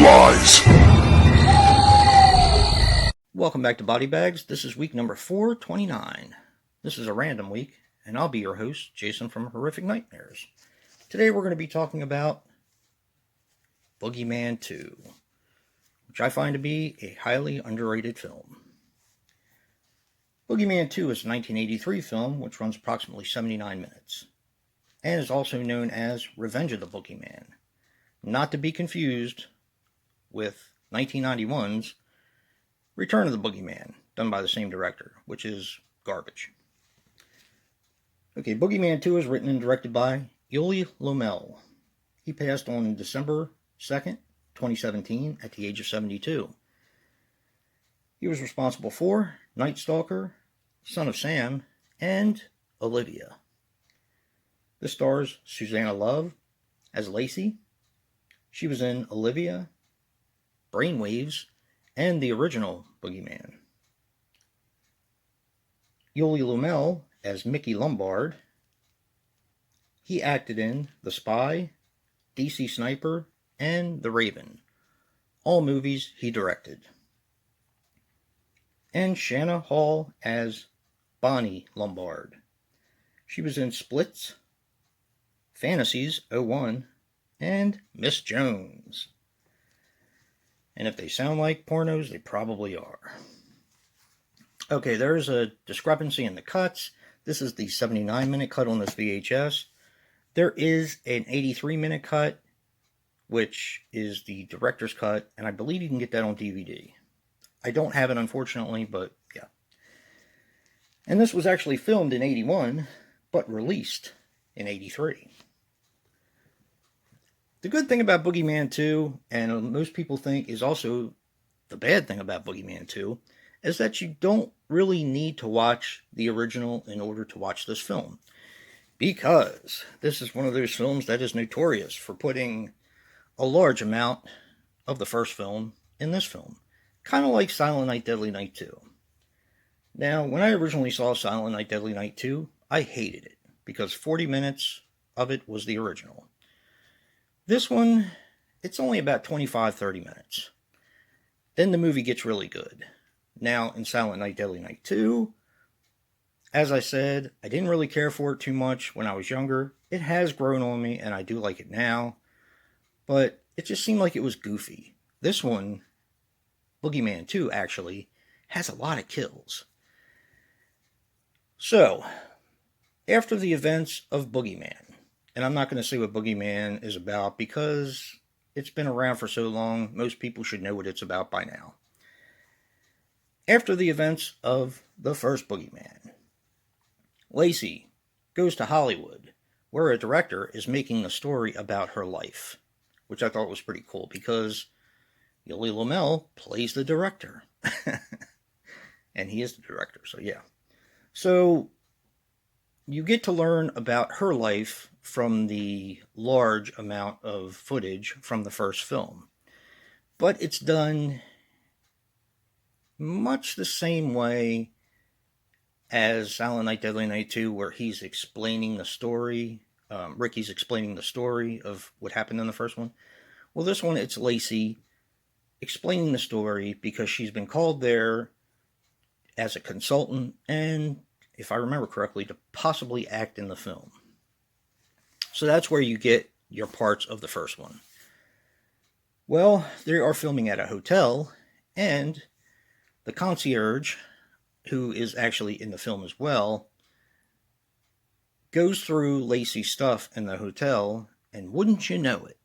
lies. Welcome back to BodyBags. This is week number 429. This is a random week, and I'll be your host, Jason from Horrific Nightmares. Today we're going to be talking about Boogeyman 2, which I find to be a highly underrated film. Boogeyman 2 is a 1983 film which runs approximately 79 minutes, and is also known as Revenge of the Boogeyman, not to be confused with 1991's Return of the Boogeyman, done by the same director, which is garbage. Okay, Boogeyman 2 is written and directed by Yuli Lommel. He passed on December 2nd, 2017, at the age of 72. He was responsible for Night Stalker, Son of Sam, and Olivia. This stars Susanna Love as Lacey. She was in Olivia, Brainwaves, and the original Boogeyman. Yuli Lommel as Mickey Lombard. He acted in The Spy, DC Sniper, and The Raven, all movies he directed. And Shanna Hall as Bonnie Lombard. She was in Splits, Fantasies 01, and Miss Jones. And if they sound like pornos, they probably are. Okay, there's a discrepancy in the cuts. This is the 79-minute cut on this VHS. There is an 83-minute cut, which is the director's cut, and I believe you can get that on DVD. I don't have it, unfortunately, but yeah. And this was actually filmed in 81, but released in 83. The good thing about Boogeyman 2, and most people think is also the bad thing about Boogeyman 2, is that you don't really need to watch the original in order to watch this film. Because this is one of those films that is notorious for putting a large amount of the first film in this film. Kind of like Silent Night, Deadly Night 2. Now, when I originally saw Silent Night, Deadly Night 2, I hated it, because 40 minutes of it was the original. This one, it's only about 25-30 minutes. Then the movie gets really good. Now, in Silent Night, Deadly Night 2, as I said, I didn't really care for it too much when I was younger. It has grown on me, and I do like it now. But it just seemed like it was goofy. This one, Boogeyman 2, actually, has a lot of kills. So, after the events of Boogeyman, and I'm not going to say what Boogeyman is about because it's been around for so long, most people should know what it's about by now. After the events of the first Boogeyman, Lacey goes to Hollywood, where a director is making a story about her life, which I thought was pretty cool because Yuli Lommel plays the director. And he is the director, so yeah. So you get to learn about her life from the large amount of footage from the first film. But it's done much the same way as Silent Night, Deadly Night 2, where he's explaining the story. Ricky's explaining the story of what happened in the first one. Well, this one, it's Lacey explaining the story because she's been called there as a consultant and, if I remember correctly, to possibly act in the film. So that's where you get your parts of the first one. Well, they are filming at a hotel, and the concierge, who is actually in the film as well, goes through Lacey's stuff in the hotel, and wouldn't you know it,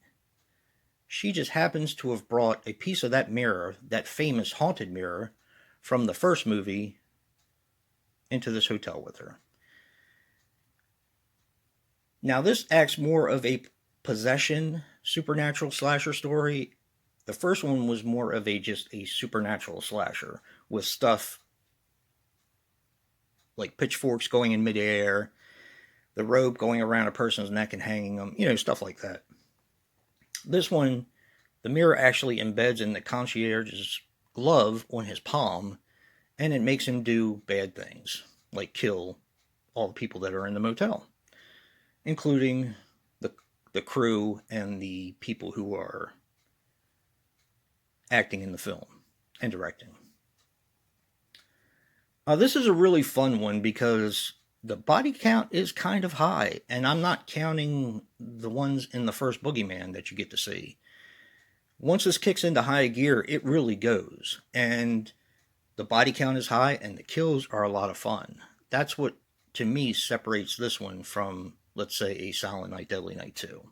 she just happens to have brought a piece of that mirror, that famous haunted mirror, from the first movie into this hotel with her. Now, this acts more of a possession supernatural slasher story. The first one was more of just a supernatural slasher with stuff like pitchforks going in midair, the rope going around a person's neck and hanging them, stuff like that. This one, the mirror actually embeds in the concierge's glove on his palm, and it makes him do bad things, like kill all the people that are in the motel, including the crew and the people who are acting in the film and directing. This is a really fun one because the body count is kind of high, and I'm not counting the ones in the first Boogeyman that you get to see. Once this kicks into high gear, it really goes, and the body count is high, and the kills are a lot of fun. That's what, to me, separates this one from, let's say, a Silent Night, Deadly Night 2.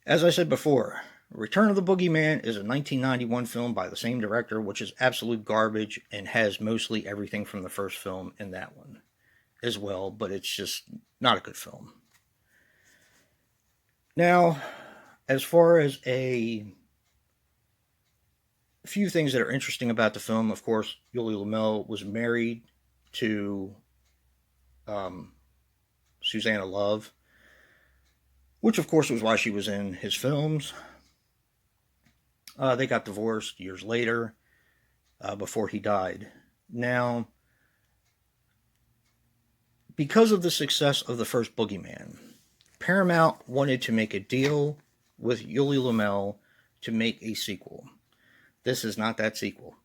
As I said before, Return of the Boogeyman is a 1991 film by the same director, which is absolute garbage and has mostly everything from the first film in that one as well, but it's just not a good film. Now, as far as a few things that are interesting about the film, of course, Yuli Lommel was married to Susanna Love, which of course was why she was in his films. They got divorced years later, before he died. Now, because of the success of the first Boogeyman, Paramount wanted to make a deal with Yuli Lommel to make a sequel. This is not that sequel.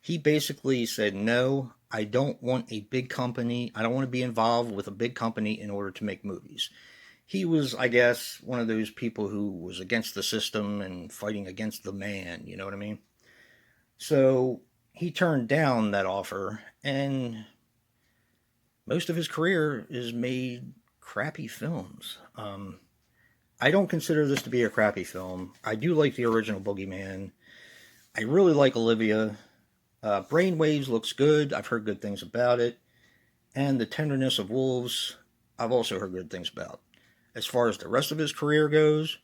He basically said, no, I don't want a big company. I don't want to be involved with a big company in order to make movies. He was, I guess, one of those people who was against the system and fighting against the man, you know what I mean? So he turned down that offer, and most of his career is made crappy films. I don't consider this to be a crappy film. I do like the original Boogeyman. I really like Olivia. Brainwaves looks good. I've heard good things about it. And The Tenderness of Wolves, I've also heard good things about. As far as the rest of his career goes,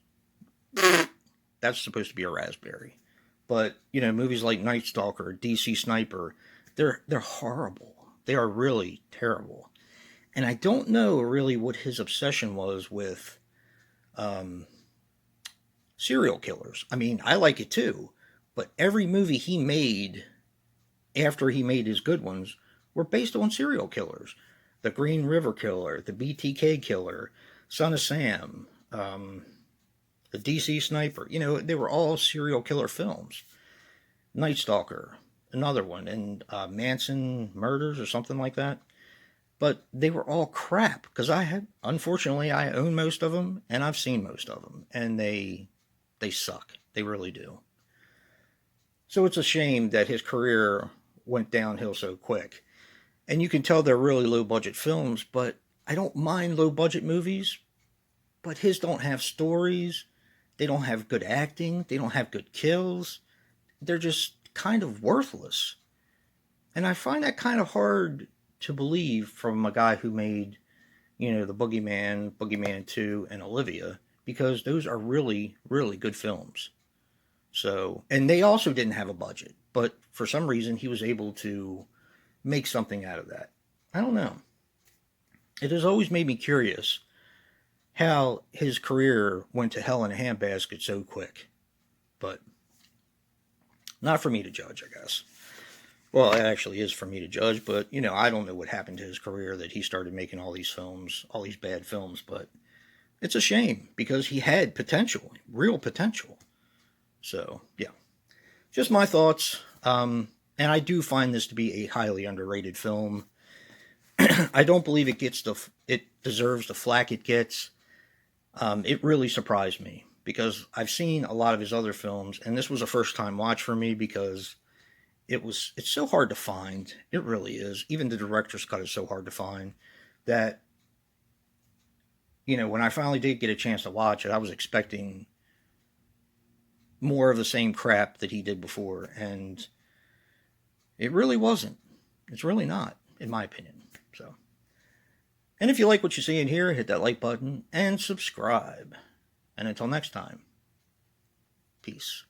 that's supposed to be a raspberry. But, you know, movies like Night Stalker, DC Sniper, they're horrible. They are really terrible. And I don't know really what his obsession was with serial killers. I mean, I like it too. But every movie he made after he made his good ones were based on serial killers. The Green River Killer, the BTK Killer, Son of Sam, the DC Sniper. You know, they were all serial killer films. Night Stalker, another one, and Manson Murders or something like that. But they were all crap, because unfortunately, I own most of them, and I've seen most of them, and they suck. They really do. So it's a shame that his career went downhill so quick. And you can tell they're really low-budget films, but I don't mind low-budget movies, but his don't have stories, they don't have good acting, they don't have good kills, they're just kind of worthless. And I find that kind of hard to believe from a guy who made, you know, The Boogeyman, Boogeyman 2, and Olivia, because those are really, really good films. So, and they also didn't have a budget, but for some reason he was able to make something out of that. I don't know. It has always made me curious how his career went to hell in a handbasket so quick. But not for me to judge, I guess. Well, it actually is for me to judge, but, you know, I don't know what happened to his career that he started making all these films, all these bad films, but it's a shame because he had potential, real potential. So, yeah. Just my thoughts. And I do find this to be a highly underrated film. I don't believe it deserves the flack it gets. It really surprised me because I've seen a lot of his other films, and this was a first-time watch for me because it's so hard to find. It really is. Even the director's cut is so hard to find that, you know, when I finally did get a chance to watch it, I was expecting more of the same crap that he did before, and it really wasn't. It's really not, in my opinion. So, and if you like what you see in here, hit that like button and subscribe. And until next time, peace.